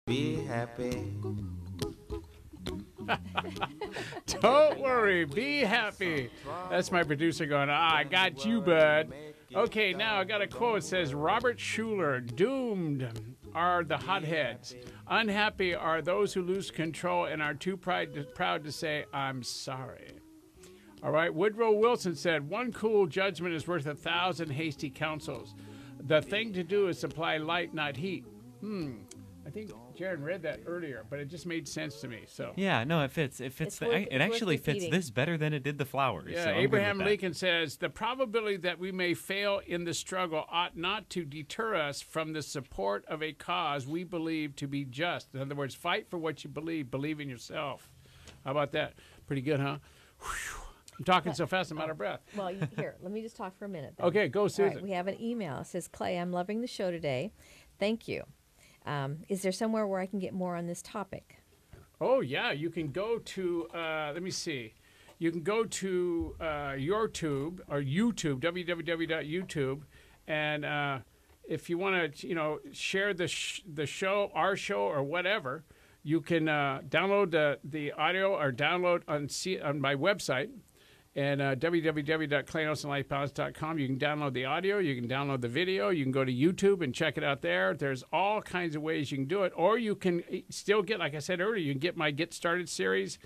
Be happy. Don't worry, be happy. That's my producer going, I got you, bud. Okay, now I got a quote. It says, Robert Schuller, doomed are the hotheads. Unhappy are those who lose control and are too proud to say, I'm sorry. All right, Woodrow Wilson said, one cool judgment is worth 1,000 hasty counsels. The thing to do is supply light, not heat. I think Jared read that earlier, but it just made sense to me. So Yeah, no, it fits. It fits. It actually fits this better than it did the flowers. yeah, so Abraham Lincoln says, the probability that we may fail in the struggle ought not to deter us from the support of a cause we believe to be just. In other words, fight for what you believe. Believe in yourself. How about that? Pretty good, huh? Whew. I'm talking so fast I'm out of breath. Well, here, let me just talk for a minute. Then. Okay, go, Susan. All right, we have an email. It says, Clay, I'm loving the show today. Thank you. Is there somewhere where I can get more on this topic? Oh, yeah. You can go to, let me see. You can go to YouTube or YouTube, www.youtube. And if you want to, share the show, our show or whatever, you can download the audio or download on my website. And www.claynelsonlifebalance.com. You can download the audio. You can download the video. You can go to YouTube and check it out there. There's all kinds of ways you can do it. Or you can still get, like I said earlier, you can get my Get Started series,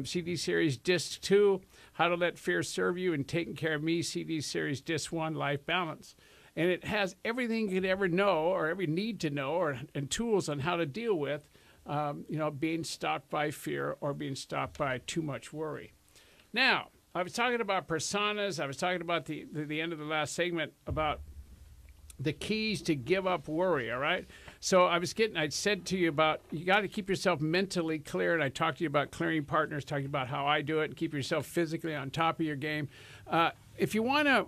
CD series Disc 2, How to Let Fear Serve You, and Taking Care of Me, CD series Disc 1, Life Balance. And it has everything you could ever know or ever need to know and tools on how to deal with, being stopped by fear or being stopped by too much worry. Now, I was talking about personas. I was talking about the end of the last segment about the keys to give up worry, all right? So I said to you about you got to keep yourself mentally clear, and I talked to you about clearing partners, talking about how I do it, and keep yourself physically on top of your game. If you want to,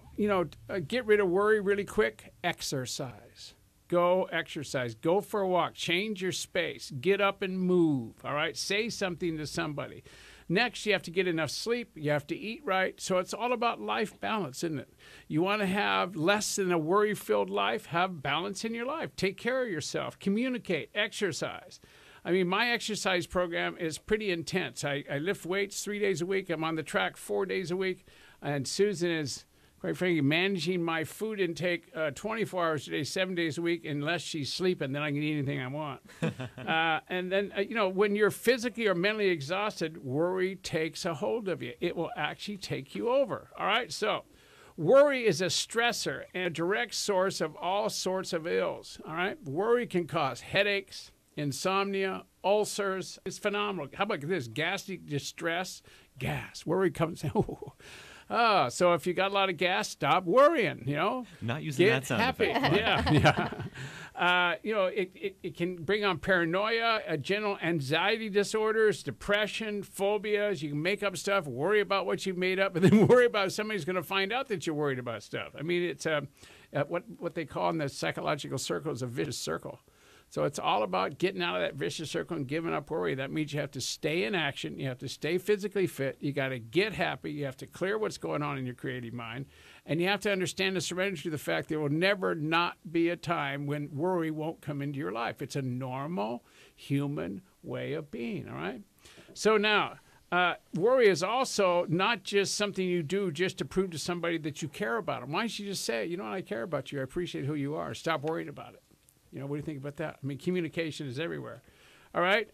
get rid of worry really quick, exercise. Go exercise. Go for a walk. Change your space. Get up and move, all right? Say something to somebody. Next, you have to get enough sleep. You have to eat right. So it's all about life balance, isn't it? You want to have less than a worry-filled life. Have balance in your life. Take care of yourself. Communicate. Exercise. I mean, my exercise program is pretty intense. I lift weights 3 days a week. I'm on the track 4 days a week. And Susan is, quite frankly, managing my food intake 24 hours a day, 7 days a week, unless she's sleeping. Then I can eat anything I want. And then, when you're physically or mentally exhausted, worry takes a hold of you. It will actually take you over. All right? So worry is a stressor and a direct source of all sorts of ills. All right? Worry can cause headaches, insomnia, ulcers. It's phenomenal. How about this? Gastric distress. Gas. Worry comes. So if you got a lot of gas, stop worrying, Not using that sound happy. effect. Yeah. It can bring on paranoia, general anxiety disorders, depression, phobias. You can make up stuff, worry about what you've made up, and then worry about somebody's going to find out that you're worried about stuff. I mean, it's what they call in the psychological circles a vicious circle. So it's all about getting out of that vicious circle and giving up worry. That means you have to stay in action. You have to stay physically fit. You got to get happy. You have to clear what's going on in your creative mind. And you have to understand and surrender to the fact there will never not be a time when worry won't come into your life. It's a normal human way of being, all right? So now, worry is also not just something you do just to prove to somebody that you care about them. Why don't you just say, I care about you. I appreciate who you are. Stop worrying about it. What do you think about that? I mean, communication is everywhere. All right.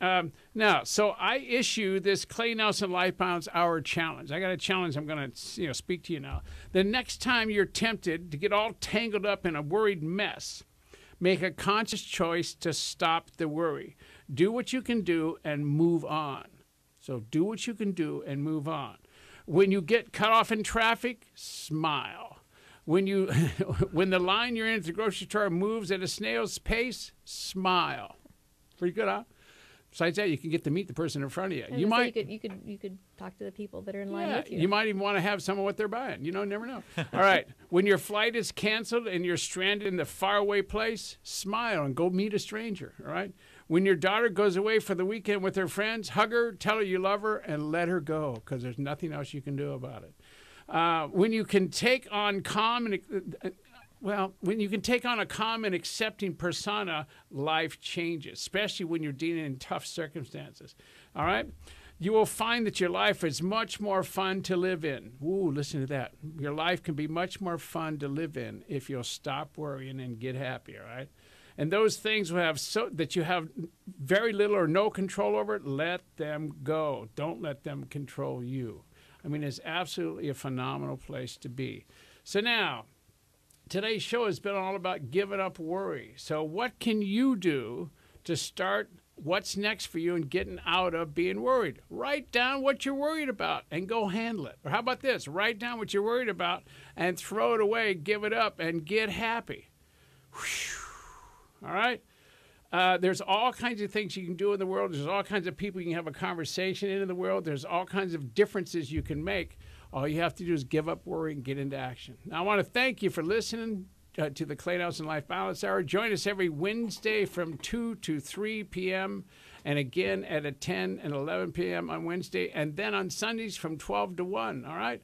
Now, so I issue this Clay Nelson Life Balance Hour Challenge. I got a challenge. I'm going to speak to you now. The next time you're tempted to get all tangled up in a worried mess, make a conscious choice to stop the worry. Do what you can do and move on. So do what you can do and move on. When you get cut off in traffic, smile. When the line you're in at the grocery store moves at a snail's pace, smile. Pretty good, huh? Besides that, you can get to meet the person in front of you. You could talk to the people that are in line with you. You might even want to have some of what they're buying. Never know. All right. When your flight is canceled and you're stranded in the faraway place, smile and go meet a stranger. All right. When your daughter goes away for the weekend with her friends, hug her, tell her you love her, and let her go because there's nothing else you can do about it. When you can take on calm and Well, when you can take on a calm and accepting persona, life changes, especially when you're dealing in tough circumstances. All right? You will find that your life is much more fun to live in. Ooh, listen to that. Your life can be much more fun to live in if you'll stop worrying and get happy, all right? And those things that you have very little or no control over, let them go. Don't let them control you. I mean, it's absolutely a phenomenal place to be. So now, today's show has been all about giving up worry. So what can you do to start what's next for you and getting out of being worried? Write down what you're worried about and go handle it. Or how about this? Write down what you're worried about and throw it away, give it up, and get happy. Whew. All right? There's all kinds of things you can do in the world. There's all kinds of people you can have a conversation in the world. There's all kinds of differences you can make. All you have to do is give up worry and get into action. Now, I want to thank you for listening to the Clay Nelson Life Balance Hour. Join us every Wednesday from 2 to 3 p.m. and again at 10 and 11 p.m. on Wednesday, and then on Sundays from 12 to 1, all right?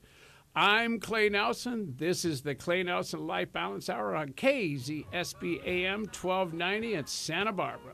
I'm Clay Nelson. This is the Clay Nelson Life Balance Hour on KZSB AM 1290 in Santa Barbara.